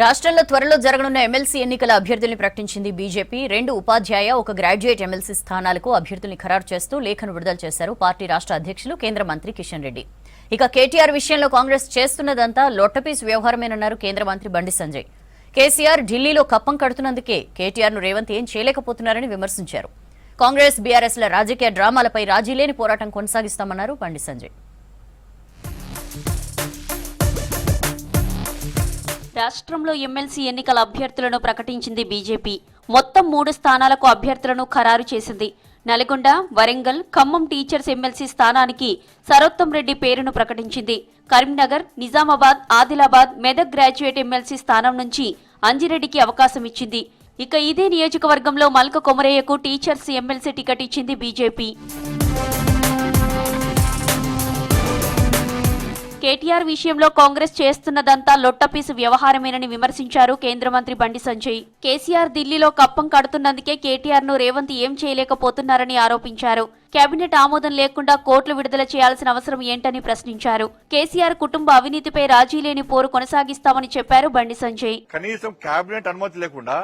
రాష్ట్రంలో త్వరలో జరగనున్న ఎమ్మెల్సీ ఎన్నికల అభ్యర్థుల్ని ప్రకటించింది బీజేపీ. 2 ఉపాధ్యాయ, 1 గ్రాడ్యుయేట్ ఎమ్మెల్సీ స్థానాలకు అభ్యర్థుల్ని ఖరారు చేస్తూ లేఖను విడుదల చేశారు పార్టీ రాష్ట్ర అధ్యక్షులు కేంద్ర మంత్రి కిషన్ రెడ్డి. ఇక కేటీఆర్ విషయంలో కాంగ్రెస్ చేస్తున్నదంతా లొట్టపీసు వ్యవహారమేనన్నారు కేంద్ర మంత్రి బండి సంజయ్. కేసీఆర్ ఢిల్లీలో కప్పం కడుతున్నందుకే కేటీఆర్ను రేవంత్ ఏం చేయలేకపోతున్నారని విమర్శించారు. కాంగ్రెస్ బీఆర్ఎస్ల రాజకీయ డ్రామాలపై రాజీలేని పోరాటం కొనసాగిస్తామన్నారు బండి సంజయ్. రాష్ట్రంలో ఎమ్మెల్సీ ఎన్నికల అభ్యర్థులను ప్రకటించింది బీజేపీ. మొత్తం 3 స్థానాలకు అభ్యర్థులను ఖరారు చేసింది. నల్గొండ, వరంగల్, ఖమ్మం టీచర్స్ ఎమ్మెల్సీ స్థానానికి సరోత్తం రెడ్డి పేరును ప్రకటించింది. కరీంనగర్, నిజామాబాద్, ఆదిలాబాద్, మెదక్ గ్రాడ్యుయేట్ ఎమ్మెల్సీ స్థానం నుంచి అంజిరెడ్డికి అవకాశం ఇచ్చింది. ఇక ఇదే నియోజకవర్గంలో మల్క కొమరయ్యకు టీచర్స్ ఎమ్మెల్సీ టికెట్ ఇచ్చింది బీజేపీ. కేటీఆర్ విషయంలో కాంగ్రెస్ చేస్తున్నదంతా లొట్టపీసు వ్యవహారమేనని విమర్శించారు కేంద్ర మంత్రి బండి సంజయ్. కేసీఆర్ ఢిల్లీలో కప్పం కడుతున్నందుకే కేటీఆర్ ను రేవంత్ ఏం చేయలేకపోతున్నారని ఆరోపించారు. కేబినెట్ ఆమోదం లేకుండా కోట్లు విడుదల చేయాల్సిన అవసరం ఏంటని ప్రశ్నించారు. కేసీఆర్ కుటుంబ అవినీతిపై రాజీలేని పోరు కొనసాగిస్తామని చెప్పారు బండి సంజయ్. కనీసం కేబినెట్ అనుమతి లేకుండా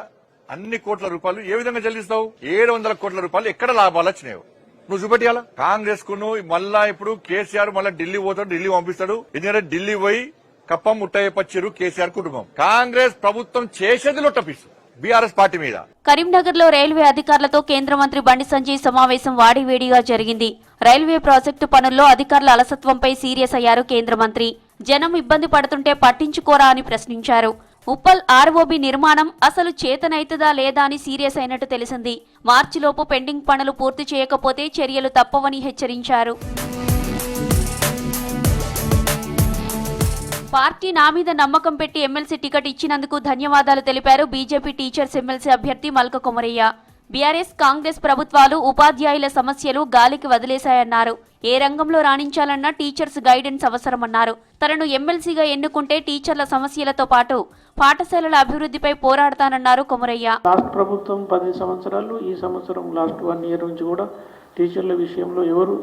అన్ని కోట్ల రూపాయలు ఏ విధంగా చెల్లిస్తావు? 700 కోట్ల రూపాయలు ఎక్కడ లాభాలు వచ్చినాయి నువ్వు చూపెట్టాలా? కాంగ్రెస్ కు మళ్ళా ఇప్పుడు కేసీఆర్ మళ్ళీ ఢిల్లీ పోతాడు, ఢిల్లీ పంపిస్తాడు. ఎందుకంటే ఢిల్లీ పోయి కప్పం ముట్టయ్యపచ్చారు కేసీఆర్ కుటుంబం. కాంగ్రెస్ ప్రభుత్వం చేసేది లొట్టపీసు బీఆర్ఎస్ పార్టీ మీద. కరీంనగర్ లో రైల్వే అధికారులతో కేంద్ర మంత్రి బండి సంజయ్ సమావేశం వాడివేడిగా జరిగింది. రైల్వే ప్రాజెక్టు పనుల్లో అధికారుల అలసత్వంపై సీరియస్ అయ్యారు కేంద్ర మంత్రి. జనం ఇబ్బంది పడుతుంటే పట్టించుకోరా అని ప్రశ్నించారు. ఉప్పల్ ఆర్ఓబీ నిర్మాణం అసలు చేతనైతదా లేదా అని సీరియస్ అయినట్టు తెలిసింది. మార్చిలోపు పెండింగ్ పనులు పూర్తి చేయకపోతే చర్యలు తప్పవని హెచ్చరించారు. పార్టీ నా మీద నమ్మకం పెట్టి ఎమ్మెల్సీ టికెట్ ఇచ్చినందుకు ధన్యవాదాలు తెలిపారు బీజేపీ టీచర్స్ ఎమ్మెల్సీ అభ్యర్థి మల్క కొమరయ్య. బీఆర్ఎస్ కాంగ్రెస్ ప్రభుత్వాలు ఉపాధ్యాయుల సమస్యలు గాలికి వదిలేశాయన్నారు. ఏ రంగంలో రాణించాలన్నా టీచర్స్ గైడెన్స్ అవసరమన్నారు. తనను ఎమ్మెల్సీగా ఎన్నుకుంటే టీచర్ల సమస్యలతో పాటు పాఠశాలల అభివృద్ధిపై పోరాడతానన్నారు కొమరయ్య. రాష్ట్ర ప్రభుత్వం 10 సంవత్సరాలు, ఈ సంవత్సరం లాస్ట్ 1 ఇయర్ నుంచి కూడా టీచర్ల విషయంలో ఎవరు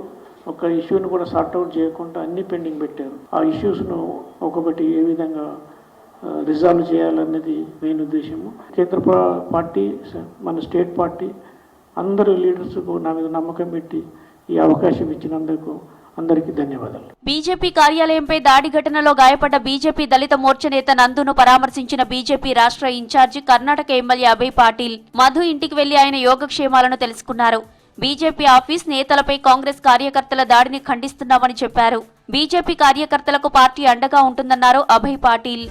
ఒక ఇష్యూను కూడా సార్ట్అవుట్ చేయకుండా అన్ని పెండింగ్ పెట్టారు. ఆ ఇష్యూస్ను ఒకటి ఏ విధంగా రిజాల్వ్ చేయాలన్నది మెయిన్ ఉద్దేశము. కేంద్ర పార్టీ, మన స్టేట్ పార్టీ అందరు లీడర్స్కు నా మీద నమ్మకం పెట్టి ఈ అవకాశం ఇచ్చినందుకు అందరికీ ధన్యవాదాలు. బీజేపీ కార్యాలయంపై దాడి ఘటనలో గాయపడ్డ బీజేపీ దళిత మోర్చా నేత నందును పరామర్శించిన బీజేపీ రాష్ట్ర ఇన్ఛార్జి కర్ణాటక ఎమ్మెల్యే అభయ్ పాటిల్ మధు ఇంటికి వెళ్లి ఆయన యోగక్షేమాలను తెలుసుకున్నారు. బీజేపీ ఆఫీస్ నేతలపై కాంగ్రెస్ కార్యకర్తల దాడిని ఖండిస్తున్నామని చెప్పారు. బీజేపీ కార్యకర్తలకు పార్టీ అండగా ఉంటుందన్నారు అభయ్ పాటిల్.